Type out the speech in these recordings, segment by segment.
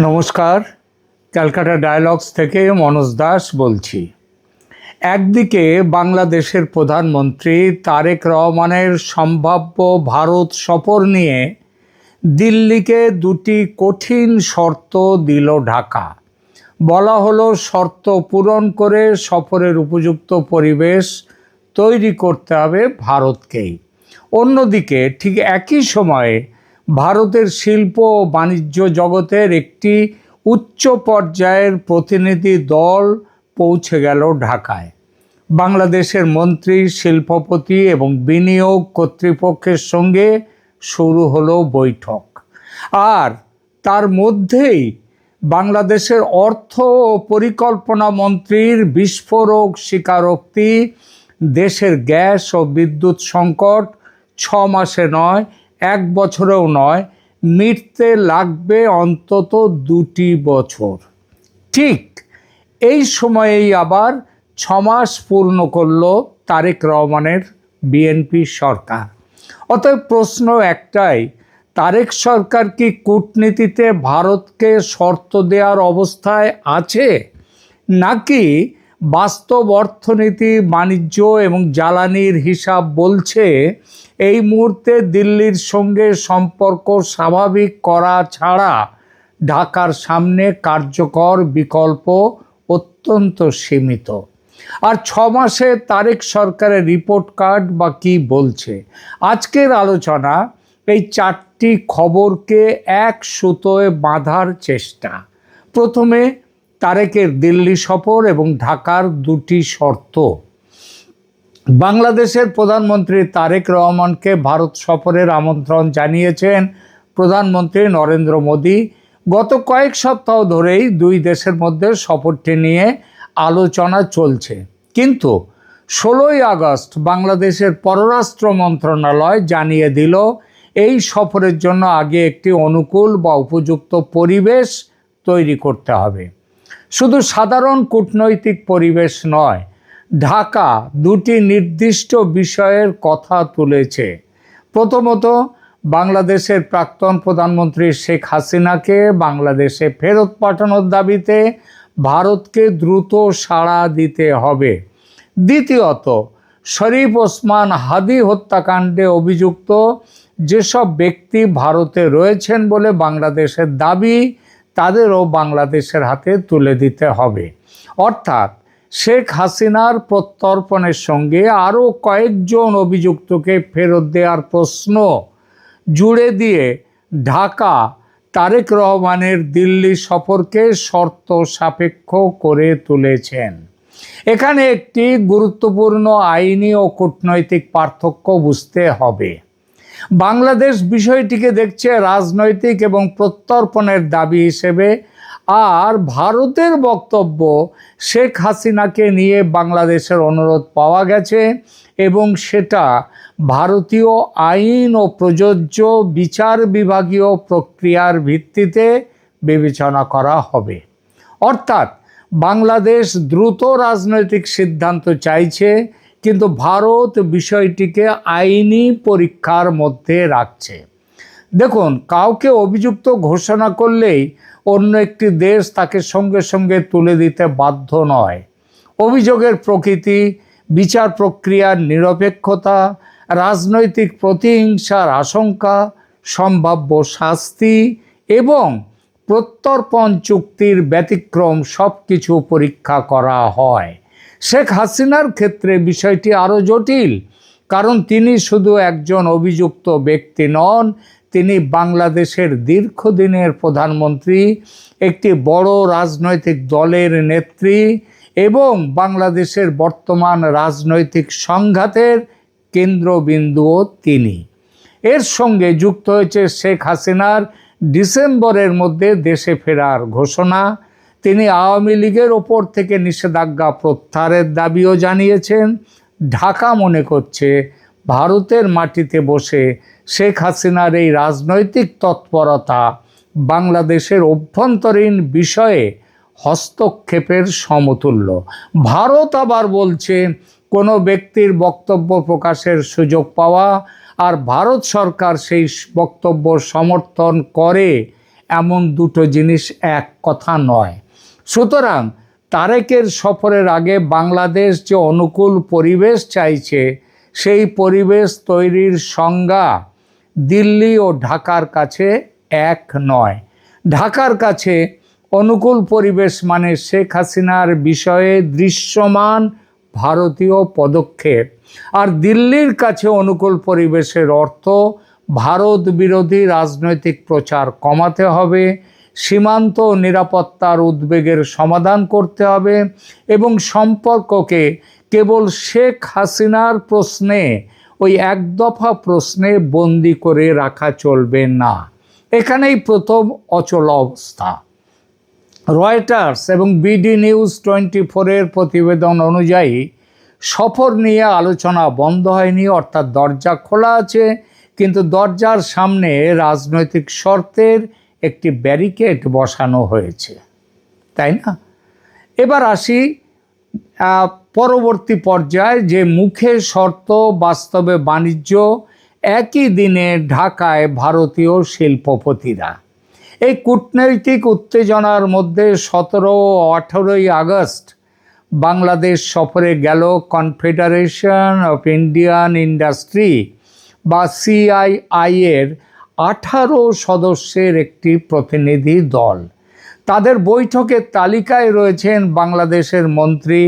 নমস্কার, ক্যালকাটা ডায়ালগস থেকে মনোজ দাস বলছি। একদিকে বাংলাদেশের প্রধানমন্ত্রী তারেক রহমানের সম্ভাব্য ভারত সফর নিয়ে দিল্লিকে দুটি কঠিন শর্ত দিল ঢাকা। বলা হলো শর্ত পূরণ করে সফরের উপযুক্ত পরিবেশ তৈরি করতে হবে ভারতকেই। অন্যদিকে ঠিক একই সময়ে ভারতের শিল্প ও বাণিজ্য জগতের একটি উচ্চ পর্যায়ের প্রতিনিধি দল পৌঁছে গেল ঢাকায়। বাংলাদেশের মন্ত্রী, শিল্পপতি এবং বিনিয়োগ কর্তৃপক্ষের সঙ্গে শুরু হলো বৈঠক। আর তার মধ্যেই বাংলাদেশের অর্থ ও পরিকল্পনা মন্ত্রীর বিস্ফোরক স্বীকারোক্তি, দেশের গ্যাস ও বিদ্যুৎ সংকট 6 মাসে নয়, 1 বছরেও নয়, মিটতে লাগবে অন্তত 2টি বছর। ঠিক এই সময়েই আবার 6 মাস পূর্ণ করল তারেক রহমানের বিএনপি সরকার। অতএব প্রশ্ন একটাই, তারেক সরকার কি কূটনীতিতে ভারতকে শর্ত দেওয়ার অবস্থায় আছে, নাকি বাস্তব অর্থনীতি, বাণিজ্য এবং জ্বালানির হিসাব বলছে এই মুহূর্তে দিল্লির সঙ্গে সম্পর্ক স্বাভাবিক করা ছাড়া ঢাকার সামনে কার্যকর বিকল্প অত্যন্ত সীমিত? আর 6 মাসে তারেক সরকারের রিপোর্ট কার্ড বা কী বলছে? আজকের আলোচনা এই 4টি খবরকে এক সুতোয় বাঁধার চেষ্টা। প্রথমে তারেকের দিল্লি সফর এবং ঢাকার 2টি শর্ত। বাংলাদেশের প্রধানমন্ত্রী তারেক রহমানকে ভারত সফরের আমন্ত্রণ জানিয়েছেন প্রধানমন্ত্রী নরেন্দ্র মোদী। গত কয়েক সপ্তাহ ধরেই দুই দেশের মধ্যে সফরটি নিয়ে আলোচনা চলছে, কিন্তু 16ই আগস্ট বাংলাদেশের পররাষ্ট্র মন্ত্রণালয় জানিয়ে দিল এই সফরের জন্য আগে একটি অনুকূল বা উপযুক্ত পরিবেশ তৈরি করতে হবে। শুধু সাধারণ কূটনৈতিক পরিবেশ নয়, ঢাকা 2টি নির্দিষ্ট বিষয়ের কথা তুলেছে। প্রথমত, বাংলাদেশের প্রাক্তন প্রধানমন্ত্রী শেখ হাসিনাকে বাংলাদেশে ফেরত পাঠানোর দাবিতে ভারতকে দ্রুত সাড়া দিতে হবে। দ্বিতীয়ত, শরীফ ওসমান হাদি হত্যাকাণ্ডে অভিযুক্ত যেসব ব্যক্তি ভারতে রয়েছেন বলে বাংলাদেশের দাবি, তাদেরও বাংলাদেশের হাতে তুলে দিতে হবে। অর্থাৎ শেখ হাসিনার প্রত্যর্পণের সঙ্গে আরও কয়েকজন অভিযুক্তকে ফেরত দেওয়ার প্রশ্ন জুড়ে দিয়ে ঢাকা তারেক রহমানের দিল্লি সফরকে শর্ত সাপেক্ষ করে তুলেছেন। এখানে একটি গুরুত্বপূর্ণ আইনি ও কূটনৈতিক পার্থক্য বুঝতে হবে। বাংলাদেশ বিষয়টিকে দেখছে রাজনৈতিক এবং প্রত্যর্পণের দাবি হিসেবে, আর ভারতের বক্তব্য শেখ হাসিনাকে নিয়ে বাংলাদেশের অনুরোধ পাওয়া গেছে এবং সেটা ভারতীয় আইন ও প্রযোজ্য বিচার বিভাগীয় প্রক্রিয়ার ভিত্তিতে বিবেচনা করা হবে। অর্থাৎ বাংলাদেশ দ্রুত রাজনৈতিক সিদ্ধান্ত চাইছে, কিন্তু ভারত বিষয়টিকে আইনি পরীক্ষার মধ্যে রাখছে। দেখুন, কাউকে অভিযুক্ত ঘোষণা করলেই অন্য একটি দেশ তাকে সঙ্গে সঙ্গে তুলে দিতে বাধ্য নয়। অভিযোগের প্রকৃতি, বিচার প্রক্রিয়ার নিরপেক্ষতা, রাজনৈতিক প্রতিহিংসার আশঙ্কা, সম্ভাব্য শাস্তি এবং প্রত্যর্পণ চুক্তির ব্যতিক্রম সব কিছু পরীক্ষা করা হয়। শেখ হাসিনার ক্ষেত্রে বিষয়টি আরও জটিল, কারণ তিনি শুধু একজন অভিযুক্ত ব্যক্তি নন, তিনি বাংলাদেশের দীর্ঘদিনের প্রধানমন্ত্রী, একটি বড় রাজনৈতিক দলের নেত্রী এবং বাংলাদেশের বর্তমান রাজনৈতিক সংঘাতের কেন্দ্রবিন্দুও তিনি। এর সঙ্গে যুক্ত হয়েছে শেখ হাসিনার ডিসেম্বরের মধ্যে দেশে ফেরার ঘোষণা। তিনি আওয়ামী লীগের ওপর থেকে নিষেধাজ্ঞা প্রত্যাহারের দাবিও জানিয়েছেন। ঢাকা মনে করছে ভারতের মাটিতে বসে শেখ হাসিনার এই রাজনৈতিক তৎপরতা বাংলাদেশের অভ্যন্তরীণ বিষয়ে হস্তক্ষেপের সমতুল্য। ভারত আবার বলছে কোনো ব্যক্তির বক্তব্য প্রকাশের সুযোগ পাওয়া আর ভারত সরকার সেই বক্তব্য সমর্থন করে এমন দুটো জিনিস এক কথা নয়। সুতরাং তারেকের সফরের আগে বাংলাদেশ যে অনুকূল পরিবেশ চাইছে, সেই পরিবেশ তৈরির সংজ্ঞা দিল্লি ও ঢাকার কাছে এক নয়। ঢাকার কাছে অনুকূল পরিবেশ মানে শেখ হাসিনার বিষয়ে দৃশ্যমান ভারতীয় পদক্ষেপ, আর দিল্লির কাছে অনুকূল পরিবেশের অর্থ ভারত বিরোধী রাজনৈতিক প্রচার কমাতে হবে, সীমান্ত নিরাপত্তার উদ্বেগের সমাধান করতে হবে এবং সম্পর্ককে কেবল শেখ হাসিনার প্রশ্নে, ওই এক দফা প্রশ্নে বন্দি করে রাখা চলবে না। এখানেই প্রথম অচল অবস্থা। রয়টার্স এবং বিডি নিউজ 24-এর প্রতিবেদন অনুযায়ী সফর নিয়ে আলোচনা বন্ধ হয়নি, অর্থাৎ দরজা খোলা আছে, কিন্তু দরজার সামনে রাজনৈতিক শর্তের একটি ব্যারিকেড বসানো হয়েছে, তাই না? এবার আসি পরবর্তী পর্যায়ে, যে মুখে শর্ত বাস্তবে বাণিজ্য। একই দিনে ঢাকায় ভারতীয় শিল্পপতিরা। এই কূটনৈতিক উত্তেজনার মধ্যে 17 ও 18 আগস্ট বাংলাদেশ সফরে গেল কনফেডারেশন অফ ইন্ডিয়ান ইন্ডাস্ট্রি বা CII এর 18 সদস্যের একটি প্রতিনিধি দল। তাদের বৈঠকের তালিকায় রয়েছেন বাংলাদেশের মন্ত্রী,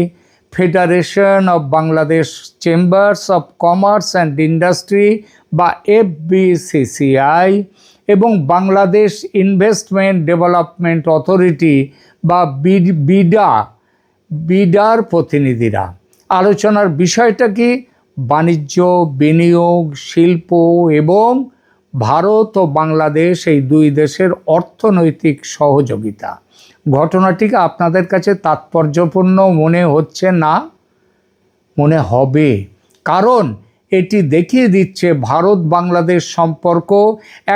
federation of Bangladesh chambers of commerce and industry বা FBCCI এবং বাংলাদেশ ইনভেস্টমেন্ট ডেভেলপমেন্ট অথরিটি বা বিডার প্রতিনিধিরা। আলোচনার বিষয়টা কি? বাণিজ্য, বিনিয়োগ, শিল্প এবং ভারত ও বাংলাদেশ এই দুই দেশের অর্থনৈতিক সহযোগিতা। ঘটনাটিকে আপনাদের কাছে তাৎপর্যপূর্ণ মনে হচ্ছে না? মনে হবে, কারণ এটি দেখিয়ে দিচ্ছে ভারত বাংলাদেশ সম্পর্ক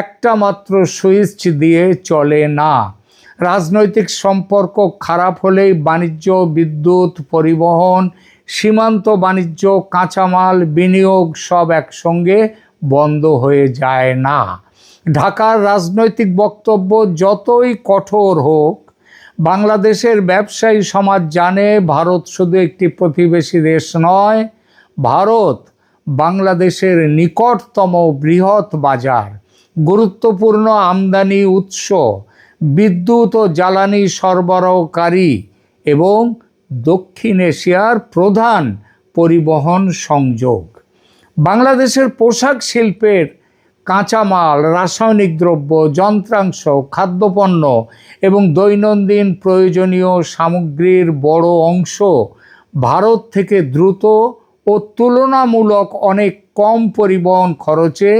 একটা মাত্র সুইচ দিয়ে চলে না। রাজনৈতিক সম্পর্ক খারাপ হলেই বাণিজ্য, বিদ্যুৎ, পরিবহন, সীমান্ত বাণিজ্য, কাঁচামাল, বিনিয়োগ সব একসঙ্গে বন্ধ হয়ে যায় না। ঢাকার রাজনৈতিক বক্তব্য যতই কঠোর হোক, বাংলাদেশের ব্যবসায়ী সমাজ জানে ভারত শুধু একটি প্রতিবেশী দেশ নয়, ভারত বাংলাদেশের নিকটতম বৃহৎ বাজার, গুরুত্বপূর্ণ আমদানি উৎস, বিদ্যুৎ ও জ্বালানি সরবরাহকারী এবং দক্ষিণ এশিয়ার প্রধান পরিবহন সংযোগ। বাংলাদেশের পোশাক শিল্পের কাঁচামাল, রাসায়নিক দ্রব্য, যন্ত্রাংশ, খাদ্যপণ্য এবং দৈনন্দিন প্রয়োজনীয় সামগ্রীর বড় অংশ ভারত থেকে দ্রুত ও তুলনামূলক অনেক কম পরিবহন খরচে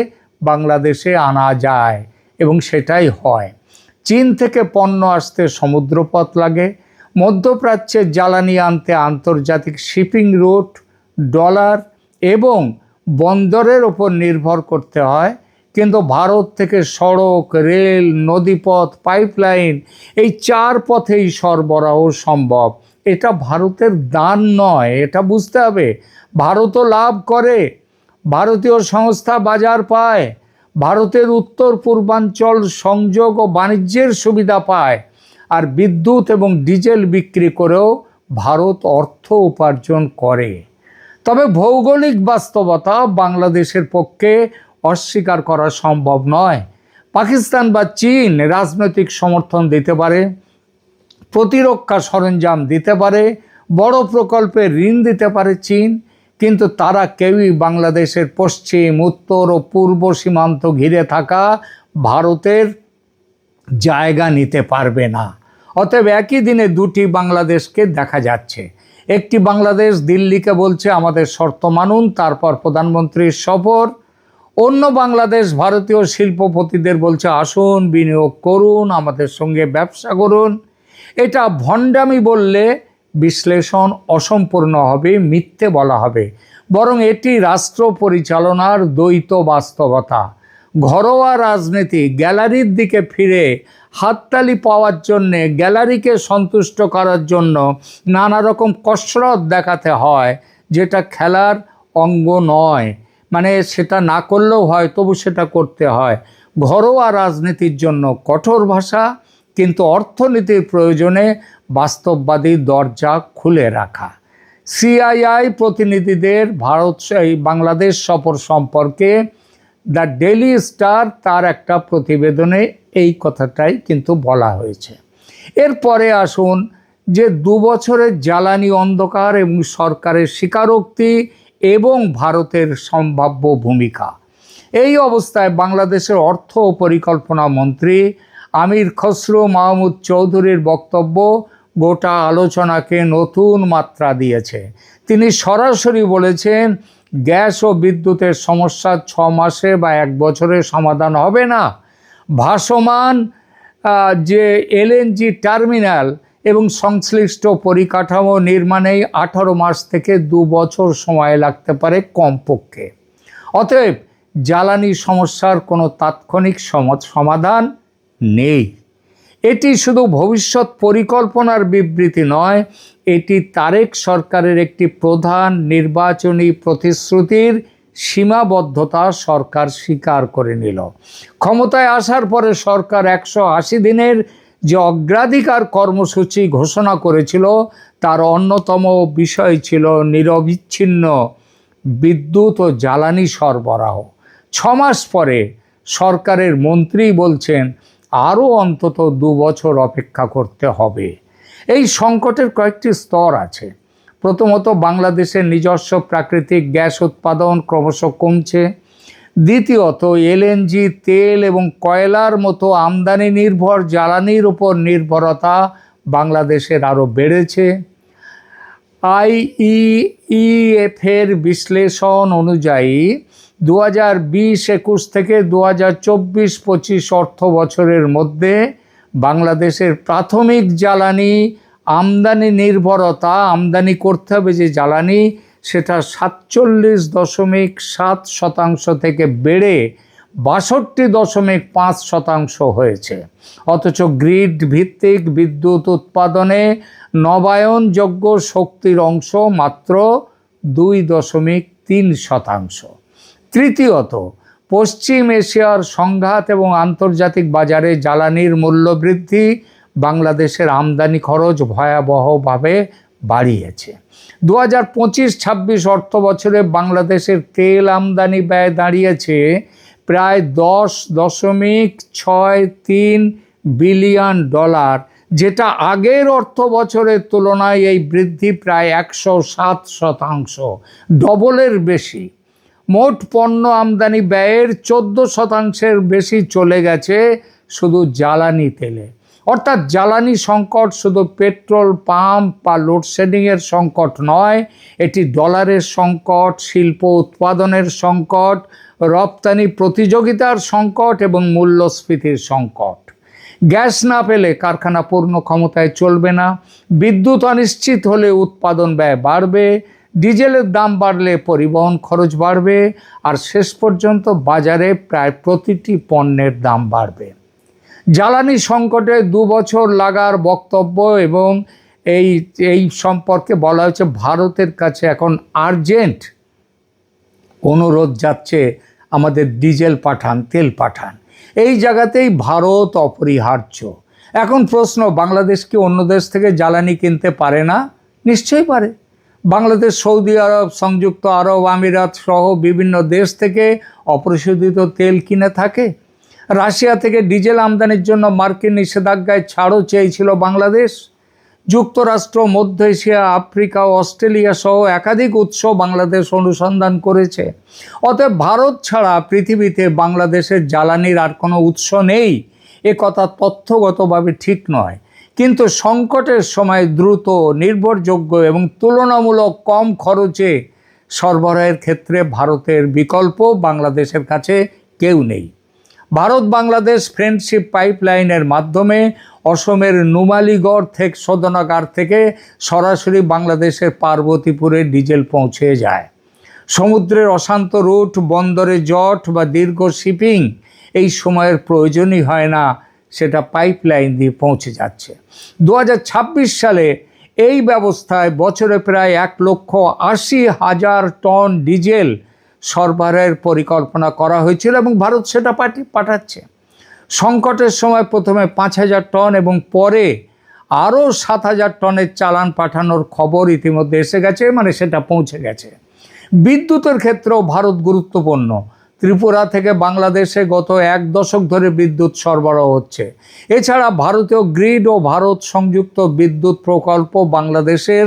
বাংলাদেশে আনা যায় এবং সেটাই হয়। চীন থেকে পণ্য আসতে সমুদ্রপথ লাগে, মধ্যপ্রাচ্যের জ্বালানি আনতে আন্তর্জাতিক শিপিং রুট, ডলার এবং বন্দরের ওপর নির্ভর করতে হয়, কিন্তু ভারত থেকে সড়ক, রেল, নদীপথ, পাইপলাইন এই 4 পথেই সরবরাহ সম্ভব। এটা ভারতের দান নয়, এটা বুঝতে হবে। ভারতও লাভ করে, ভারতীয় সংস্থা বাজার পায়, ভারতের উত্তর পূর্বাঞ্চল সংযোগ ও বাণিজ্যের সুবিধা পায়, আর বিদ্যুৎ এবং ডিজেল বিক্রি করেও ভারত অর্থ উপার্জন করে। তবে ভৌগোলিক বাস্তবতা বাংলাদেশের পক্ষে অস্বীকার করা সম্ভব নয়। পাকিস্তান বা চীন রাজনৈতিক সমর্থন দিতে পারে, প্রতিরক্ষা সরঞ্জাম দিতে পারে, বড় প্রকল্পে ঋণ দিতে পারে চীন, কিন্তু তারা কেউই বাংলাদেশের পশ্চিম, উত্তর ও পূর্ব সীমান্ত ঘিরে থাকা ভারতের জায়গা নিতে পারবে না। অতএব একই দিনে দুটি বাংলাদেশকে দেখা যাচ্ছে। একটি বাংলাদেশ দিল্লিকে বলছে আমাদের শর্ত মানুন, তারপর প্রধানমন্ত্রীর সফর। অন্য বাংলাদেশ ভারতীয় শিল্পপতিদের বলছে আসুন, বিনিয়োগ করুন, আমাদের সঙ্গে ব্যবসা করুন। এটা ভণ্ডামি বললে বিশ্লেষণ অসম্পূর্ণ হবে, মিথ্যে বলা হবে। বরং এটি রাষ্ট্র পরিচালনার দ্বৈত বাস্তবতা। ঘরোয়া রাজনীতি গ্যালারির দিকে ফিরে হাততালি পাওয়ার জন্যে, গ্যালারিকে সন্তুষ্ট করার জন্য নানা রকম কসরত দেখাতে হয়, যেটা খেলার অঙ্গ নয়। মানে সেটা না করলেও হয়, তবু সেটা করতে হয়। ঘরোয়া রাজনীতির জন্য কঠোর ভাষা, কিন্তু অর্থনীতির প্রয়োজনে বাস্তববাদী দরজা খুলে রাখা। সিআইআই প্রতিনিধিদের বাংলাদেশ সফর সম্পর্কে দ্য ডেইলি স্টার তার একটা প্রতিবেদনে এই কথাটাই কিন্তু বলা হয়েছে। এরপরে আসুন যে 2 বছরের জ্বালানি অন্ধকার এবং সরকারের স্বীকারোক্তি এবং ভারতের সম্ভাব্য ভূমিকা। এই অবস্থায় বাংলাদেশের অর্থ ও পরিকল্পনা মন্ত্রী আমির খসরু মাহমুদ চৌধুরীর বক্তব্য গোটা আলোচনাকে নতুন মাত্রা দিয়েছে। তিনি সরাসরি বলেছেন, গ্যাস ও বিদ্যুতের সমস্যা 6 মাসে বা 1 বছরে সমাধান হবে না। ভাসমান যে এলএনজি টার্মিনাল এবং সংশ্লিষ্ট পরিকাঠামো নির্মাণেই 18 মাস থেকে 2 বছর সময় লাগতে পারে কমপক্ষে। অতএব জ্বালানি সমস্যার কোনো তাৎক্ষণিক সমাধান নেই। এটি শুধু ভবিষ্যৎ পরিকল্পনার বিবৃতি নয়, এটি তারেক সরকারের একটি প্রধান নির্বাচনী প্রতিশ্রুতির সীমাবদ্ধতা সরকার স্বীকার করে নিল। ক্ষমতায় আসার পরে সরকার 180 দিনের যে অগ্রাধিকার কর্মসূচি ঘোষণা করেছিল, তার অন্যতম বিষয় ছিল নিরবিচ্ছিন্ন বিদ্যুৎ ও জ্বালানি সরবরাহ। 6 মাস পরে সরকারের মন্ত্রী বলছেন আরও অন্তত 2 বছর অপেক্ষা করতে হবে। এই সংকটের কয়েকটি স্তর আছে। প্রথমত, বাংলাদেশের নিজস্ব প্রাকৃতিক গ্যাস উৎপাদন ক্রমশ কমছে। দ্বিতীয়ত, এলএনজি, তেল এবং কয়লার মতো আমদানি নির্ভর জ্বালানির উপর নির্ভরতা বাংলাদেশের আরও বেড়েছে। আইইএফের বিশ্লেষণ অনুযায়ী 2020-21 থেকে 2024-25 অর্থ বছরের মধ্যে বাংলাদেশের প্রাথমিক জ্বালানি আমদানি নির্ভরতা, আমদানি করতে হবে যে জ্বালানি, সেটা 47.7% থেকে বেড়ে 62.5% হয়েছে। অথচ গ্রিড ভিত্তিক বিদ্যুৎ উৎপাদনে নবায়নযোগ্য শক্তির অংশ মাত্র 2.3%। তৃতীয়ত, পশ্চিম এশিয়ার সংঘাত এবং আন্তর্জাতিক বাজারে জ্বালানির মূল্য বৃদ্ধি বাংলাদেশের আমদানি খরচ ভয়াবহভাবে বাড়িয়েছে। 2025-26 অর্থ বছরে বাংলাদেশের তেল আমদানি ব্যয় দাঁড়িয়েছে প্রায় $10.63 বিলিয়ন, যেটা আগের অর্থ বছরের তুলনায় এই বৃদ্ধি প্রায় 107%, ডবলের বেশি। মোট পণ্য আমদানি ব্যয়ের 14% বেশি চলে গেছে শুধু জ্বালানি তেলে। অর্থাৎ জ্বালানি সংকট শুধু পেট্রোল পাম্প বা লোডশেডিংয়ের সংকট নয়, এটি ডলারের সংকট, শিল্প উৎপাদনের সংকট, রপ্তানি প্রতিযোগিতার সংকট এবং মূল্যস্ফীতির সংকট। গ্যাস না পেলে কারখানা পূর্ণ ক্ষমতায় চলবে না, বিদ্যুৎ অনিশ্চিত হলে উৎপাদন ব্যয় বাড়বে, ডিজেলের দাম বাড়লে পরিবহন খরচ বাড়বে, আর শেষ পর্যন্ত বাজারে প্রায় প্রতিটি পণ্যের দাম বাড়বে। জ্বালানি সংকটে 2 বছর লাগার বক্তব্য এবং এই সম্পর্কে বলা হয়েছে ভারতের কাছে এখন আর্জেন্ট অনুরোধ যাচ্ছে, আমাদের ডিজেল পাঠান, তেল পাঠান। এই জায়গাতেই ভারত অপরিহার্য। এখন প্রশ্ন, বাংলাদেশ কি অন্য দেশ থেকে জ্বালানি কিনতে পারে না? নিশ্চয়ই পারে। বাংলাদেশ সৌদি আরব, সংযুক্ত আরব আমিরাত সহ বিভিন্ন দেশ থেকে অপরিশোধিত তেল কিনে থাকে। রাশিয়া থেকে ডিজেল আমদানির জন্য মার্কিন নিষেধাজ্ঞায় ছাড়ও চেয়েছিল বাংলাদেশ। যুক্তরাষ্ট্র, মধ্য এশিয়া, আফ্রিকা ও অস্ট্রেলিয়া সহ একাধিক উৎস বাংলাদেশ অনুসন্ধান করেছে। অতএব ভারত ছাড়া পৃথিবীতে বাংলাদেশের জ্বালানির আর কোনো উৎস নেই, এ কথা তথ্যগতভাবে ঠিক নয়। কিন্তু সংকটের সময় দ্রুত, নির্ভরযোগ্য এবং তুলনামূলক কম খরচে সরবরাহের ক্ষেত্রে ভারতের বিকল্প বাংলাদেশের কাছে কেউ নেই। ভারত বাংলাদেশ ফ্রেন্ডশিপ পাইপলাইনের মাধ্যমে অসমের নুমালীগড় থেকে শোধনাগার থেকে সরাসরি বাংলাদেশের পার্বতীপুরে ডিজেল পৌঁছে যায়। সমুদ্রের অশান্ত রুট, বন্দরে জট বা দীর্ঘ শিপিং এই সময়ের প্রয়োজনই হয় না, সেটা পাইপলাইন দিয়ে পৌঁছে যাচ্ছে। 2026 সালে এই ব্যবস্থায় বছরে প্রায় 1,80,000 টন ডিজেল সরবরাহের পরিকল্পনা করা হয়েছিল এবং ভারত সেটা পাঠাচ্ছে। সংকটের সময় প্রথমে 5,000 টন এবং পরে আরও 7,000 টনের চালান পাঠানোর খবর ইতিমধ্যে এসে গেছে, মানে সেটা পৌঁছে গেছে। বিদ্যুতের ক্ষেত্রেও ভারত গুরুত্বপূর্ণ। ত্রিপুরা থেকে বাংলাদেশে গত 1 দশক ধরে বিদ্যুৎ সরবরাহ হচ্ছে। এছাড়া ভারতীয় গ্রিড ও ভারত সংযুক্ত বিদ্যুৎ প্রকল্প বাংলাদেশের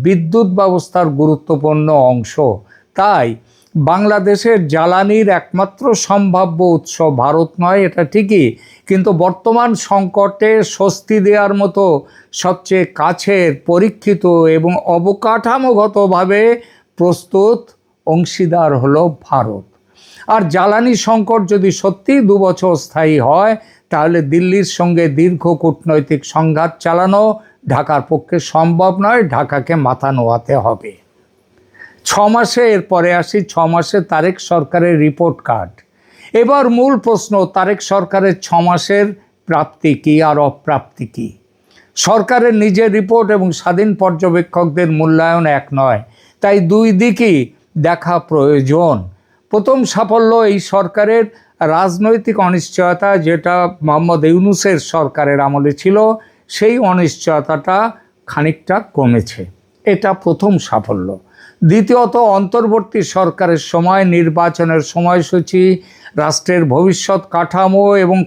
বিদ্যুৎ ব্যবস্থার গুরুত্বপূর্ণ অংশ। তাই বাংলাদেশের জ্বালানির একমাত্র সম্ভাব্য উৎস ভারত নয়, এটা ঠিকই, কিন্তু বর্তমান সংকটে স্বস্তি দেওয়ার মতো সবচেয়ে কাছের, পরীক্ষিত এবং অবকাঠামোগতভাবে প্রস্তুত অংশীদার হলো ভারত। আর জ্বালানি সংকট যদি সত্যিই 2 বছর স্থায়ী হয়, তাহলে দিল্লির সঙ্গে দীর্ঘ কূটনৈতিক সংঘাত চালানো ঢাকার পক্ষে সম্ভব নয়। ঢাকাকে মাথা নোয়াতে হবে। 6 মাসে, এরপরে আসি 6 মাসে তারেক সরকারের রিপোর্ট কার্ড। এবার মূল প্রশ্ন, তারেক সরকারের 6 মাসের প্রাপ্তি কী আর অপ্রাপ্তি কী? সরকারের নিজের রিপোর্ট এবং স্বাধীন পর্যবেক্ষকদের মূল্যায়ন এক নয়, তাই দুই দিকই দেখা প্রয়োজন। প্রথম সাফল্য এই সরকারের রাজনৈতিক অনিশ্চয়তা, যেটা মোহাম্মদ ইউনূসের সরকারের আমলে ছিল, সেই অনিশ্চয়তাটা খানিকটা কমেছে, এটা প্রথম সাফল্য। দ্বিতীয়ত, অন্তর্বর্তী সরকারের সময় নির্বাচনের সময়সূচি, রাষ্ট্রের ভবিষ্যৎ কাঠামো এবং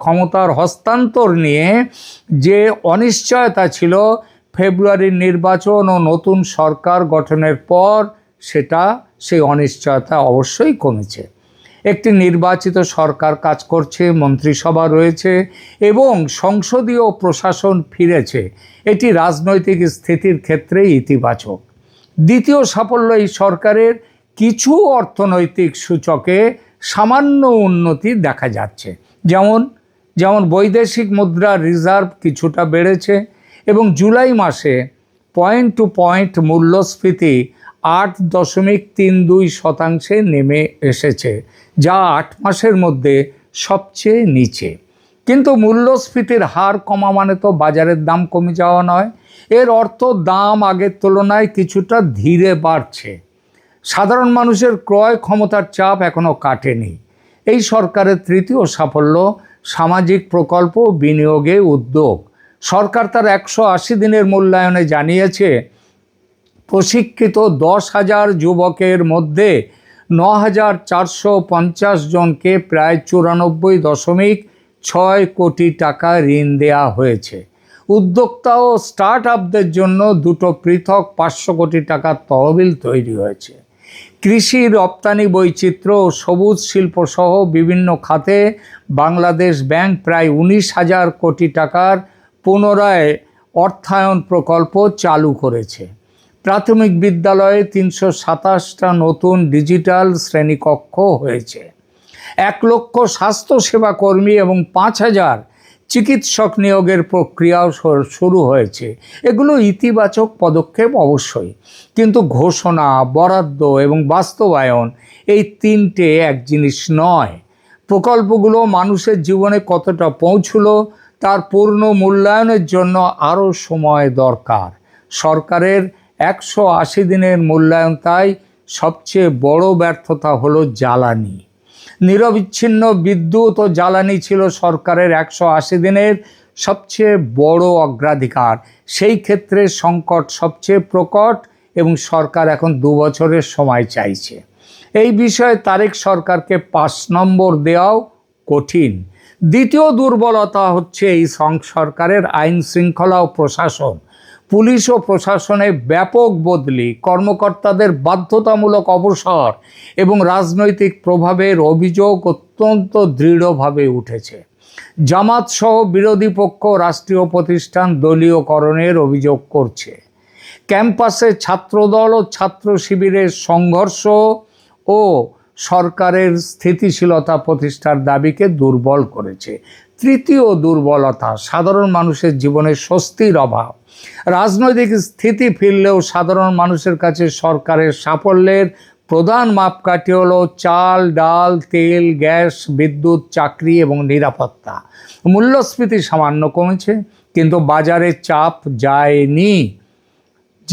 ক্ষমতার হস্তান্তর নিয়ে যে অনিশ্চয়তা ছিল, ফেব্রুয়ারির নির্বাচন ও নতুন সরকার গঠনের পর সেই অনিশ্চয়তা অবশ্যই কমেছে। একটি নির্বাচিত সরকার কাজ করছে, মন্ত্রিসভা রয়েছে এবং সংসদীয় প্রশাসন ফিরেছে। এটি রাজনৈতিক স্থিতির ক্ষেত্রে ইতিবাচক। দ্বিতীয় সাফল্য, এই সরকারের কিছু অর্থনৈতিক সূচকে সামান্য উন্নতি দেখা যাচ্ছে। যেমন বৈদেশিক মুদ্রার রিজার্ভ কিছুটা বেড়েছে এবং জুলাই মাসে পয়েন্ট টু পয়েন্ট মূল্যস্ফীতি 8.32% নেমে এসেছে, যা 8 মাসের মধ্যে সবচেয়ে নিচে। কিন্তু মূল্যস্ফীতির হার কমা মানে তো বাজারের দাম কমে যাওয়া নয়। এর অর্থ দাম আগের তুলনায় কিছুটা ধীরে বাড়ছে। সাধারণ মানুষের ক্রয় ক্ষমতার চাপ এখনও কাটেনি। এই সরকারের তৃতীয় সাফল্য, সামাজিক প্রকল্প বিনিয়োগে উদ্যোগ। সরকার তার 180 দিনের মূল্যায়নে জানিয়েছে, প্রশিক্ষিত 10,000 যুবকের মধ্যে 9,450 জনকে প্রায় 94.6 কোটি টাকা ঋণ দেওয়া হয়েছে। উদ্যোক্তা ও স্টার্ট আপদের জন্য 2টো পৃথক 500 কোটি টাকার তহবিল তৈরি হয়েছে। কৃষি, রপ্তানি বৈচিত্র্য ও সবুজ শিল্প সহ বিভিন্ন খাতে বাংলাদেশ ব্যাংক প্রায় 19,000 কোটি টাকার পুনরায় অর্থায়ন প্রকল্প চালু করেছে। প্রাথমিক বিদ্যালয়ে 327টা নতুন ডিজিটাল শ্রেণীকক্ষ হয়েছে। 1 লক্ষ স্বাস্থ্যসেবা কর্মী এবং 5,000 চিকিৎসক নিয়োগের প্রক্রিয়াও শুরু হয়েছে। এগুলো ইতিবাচক পদক্ষেপ অবশ্যই, কিন্তু ঘোষণা, বরাদ্দ এবং বাস্তবায়ন এই 3টে এক জিনিস নয়। প্রকল্পগুলো মানুষের জীবনে কতটা পৌঁছলো তার পূর্ণ মূল্যায়নের জন্য আরও সময় দরকার। সরকারের 180 দিনের মূল্যায়ন তাই সবচেয়ে বড় ব্যর্থতা হলো জ্বালানি। নিরবিচ্ছিন্ন বিদ্যুৎ ও জ্বালানি ছিল সরকারের 180 দিনের সবচেয়ে বড় অগ্রাধিকার। সেই ক্ষেত্রে সংকট সবচেয়ে প্রকট এবং সরকার এখন 2 বছরের সময় চাইছে। এই বিষয়ে তারেক সরকারকে 5 নম্বর দেওয়াও কঠিন। দ্বিতীয় দুর্বলতা হচ্ছে এই সরকারের আইন শৃঙ্খলা ও প্রশাসন। পুলিশ ও প্রশাসনে ব্যাপক বদলি, কর্মকর্তাদের বাধ্যতামূলক অবসর এবং রাজনৈতিক প্রভাবের অভিযোগ অত্যন্ত দৃঢ়ভাবে উঠেছে। জামাত সহ বিরোধী পক্ষ রাষ্ট্রীয় প্রতিষ্ঠান দলীয়করণের অভিযোগ করছে। ক্যাম্পাসে ছাত্রদল ও ছাত্র শিবিরের সংঘর্ষ ও সরকারের স্থিতিশীলতা প্রতিষ্ঠার দাবিকে দুর্বল করেছে। তৃতীয় দুর্বলতা, সাধারণ মানুষের জীবনে স্বস্তির অভাব। রাজনৈতিক স্থিতি ফিরলেও সাধারণ মানুষের কাছে সরকারের সাফল্যের প্রধান মাপকাঠি হলো চাল, ডাল, তেল, গ্যাস, বিদ্যুৎ, চাকরি এবং নিরাপত্তা। মূল্যস্ফীতি সামান্য কমেছে, কিন্তু বাজারে চাপ যায়নি।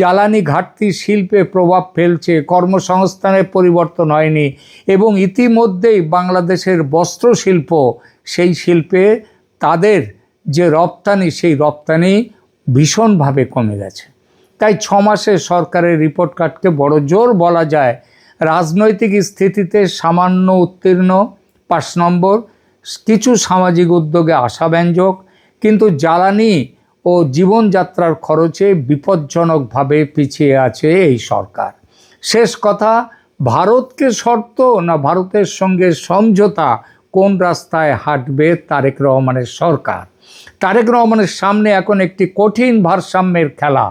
জ্বালানি ঘাটতি শিল্পে প্রভাব ফেলছে, কর্মসংস্থানের পরিবর্তন হয়নি এবং ইতিমধ্যেই বাংলাদেশের বস্ত্র শিল্প, সেই শিল্পে তাদের যে রপ্তানি, সেই রপ্তানি ভীষণভাবে কমে গেছে। তাই 6 মাসে সরকারের রিপোর্ট কার্ডকে বড় জোর বলা যায় রাজনৈতিক স্থিতিতে সামান্য উত্তীর্ণ, 5 নম্বর কিছু সামাজিক উদ্যোগে আশাব্যঞ্জক, কিন্তু জ্বালানি ও জীবনযাত্রার খরচে বিপজ্জনকভাবে পিছিয়ে আছে এই সরকার। শেষ কথা, ভারতকে শর্ত না ভারতের সঙ্গে সমঝোতা, কোন রাস্তায় হাঁটবে তারেক রহমানের সরকার? তারেক রহমানের সামনে এখন একটি কঠিন ভারসাম্যের খেলা।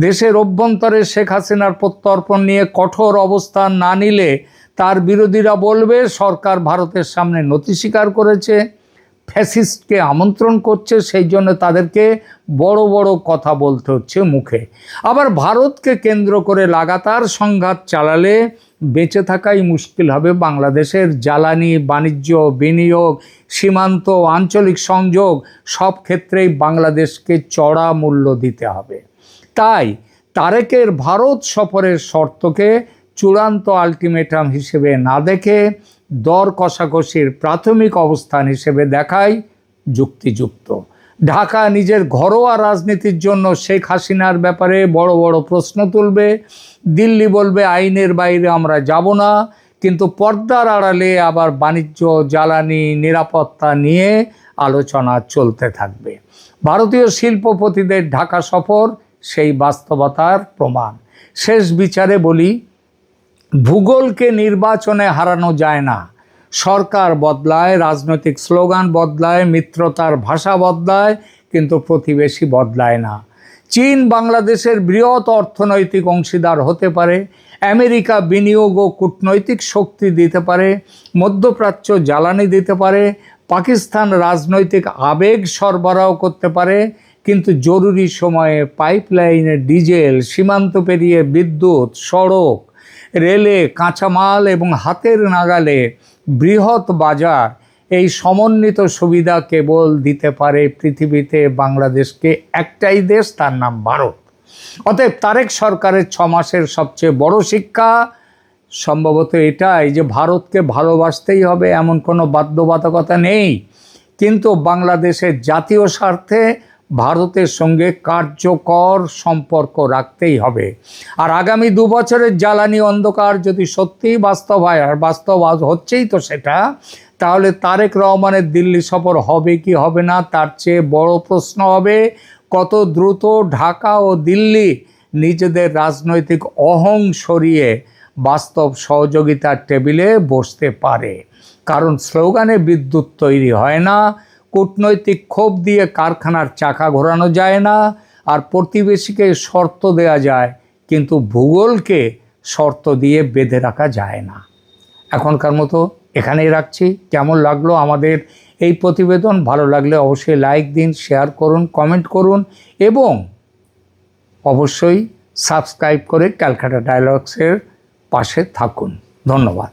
দেশের অভ্যন্তরে শেখ হাসিনার প্রত্যর্পণ নিয়ে কঠোর অবস্থান না নিলে তার বিরোধীরা বলবে সরকার ভারতের সামনে নতি স্বীকার করেছে, ফ্যাসিস্টকে আমন্ত্রণ করছে, সেই জন্য তাদেরকে বড় বড় কথা বলতে হচ্ছে মুখে। আবার ভারতকে কেন্দ্র করে লাগাতার সংঘাত চালালে বেঁচে থাকাই মুশকিল হবে বাংলাদেশের। জ্বালানি, বাণিজ্য, বিনিয়োগ, সীমান্ত, আঞ্চলিক সংযোগ সব ক্ষেত্রেই বাংলাদেশকে চড়া মূল্য দিতে হবে। তাই তারেকের ভারত সফরের শর্তকে চূড়ান্ত আলটিমেটাম হিসেবে না দেখে দর কষাকষির প্রাথমিক অবস্থান হিসেবে দেখাই যুক্তিযুক্ত। ঢাকা নিজের ঘরোয়া রাজনীতির জন্য শেখ হাসিনার ব্যাপারে বড় বড় প্রশ্ন তুলবে, দিল্লি বলবে আইনের বাইরে আমরা যাব না, কিন্তু পর্দার আড়ালে আবার বাণিজ্য, জ্বালানি, নিরাপত্তা নিয়ে আলোচনা চলতে থাকবে। ভারতীয় শিল্পপতিদের ঢাকা সফর সেই বাস্তবতার প্রমাণ। শেষ বিচারে বলি, ভূগোলকে নির্বাচনে হারানো যায় না। সরকার বদলায়, রাজনৈতিক স্লোগান বদলায়, মিত্রতার ভাষা বদলায়, কিন্তু প্রতিবেশী বদলায় না। চীন বাংলাদেশের বৃহৎ অর্থনৈতিক অংশীদার হতে পারে, আমেরিকা বিনিয়োগ ও কূটনৈতিক শক্তি দিতে পারে, মধ্যপ্রাচ্য জ্বালানি দিতে পারে, পাকিস্তান রাজনৈতিক আবেগ সরবরাহ করতে পারে, কিন্তু জরুরি সময়ে পাইপলাইনে ডিজেল, সীমান্ত পেরিয়ে বিদ্যুৎ, সড়ক, রেলে কাঁচামাল এবং হাতের নাগালে বৃহৎ বাজার, এই সমন্বিত সুবিধা কেবল দিতে পারে পৃথিবীতে বাংলাদেশকে একটাই দেশ, তার নাম ভারত। অতএব তারেক সরকারের 6 মাসের সবচেয়ে বড় শিক্ষা সম্ভবত এটাই যে ভারতকে ভালোবাসতেই হবে এমন কোনো বাধ্যবাধকতা নেই, কিন্তু বাংলাদেশের জাতীয় স্বার্থে ভারতের সঙ্গে কার্যকর সম্পর্ক রাখতেই হবে। আর আগামী 2 বছরের জ্বালানি অন্ধকার যদি সত্যিই বাস্তব হয়, আর বাস্তব হচ্ছেই তো সেটা, তাহলে তারেক রহমানের দিল্লি সফর হবে কি হবে না তার চেয়ে বড় প্রশ্ন হবে কত দ্রুত ঢাকা ও দিল্লি নিজেদের রাজনৈতিক অহং সরিয়ে বাস্তব সহযোগিতার টেবিলে বসতে পারে। কারণ স্লোগানে বিদ্যুৎ তৈরি হয় না, কূটনৈতিক ক্ষোভ দিয়ে কারখানার চাকা ঘোরানো যায় না, আর প্রতিবেশীকে শর্ত দেয়া যায়, কিন্তু ভূগোলকে শর্ত দিয়ে বেঁধে রাখা যায় না। এখনকার মতো এখানেই রাখছি। কেমন লাগলো আমাদের এই প্রতিবেদন? ভালো লাগলে অবশ্যই লাইক দিন, শেয়ার করুন, কমেন্ট করুন এবং অবশ্যই সাবস্ক্রাইব করে ক্যালকাটা ডায়ালগসের পাশে থাকুন। ধন্যবাদ।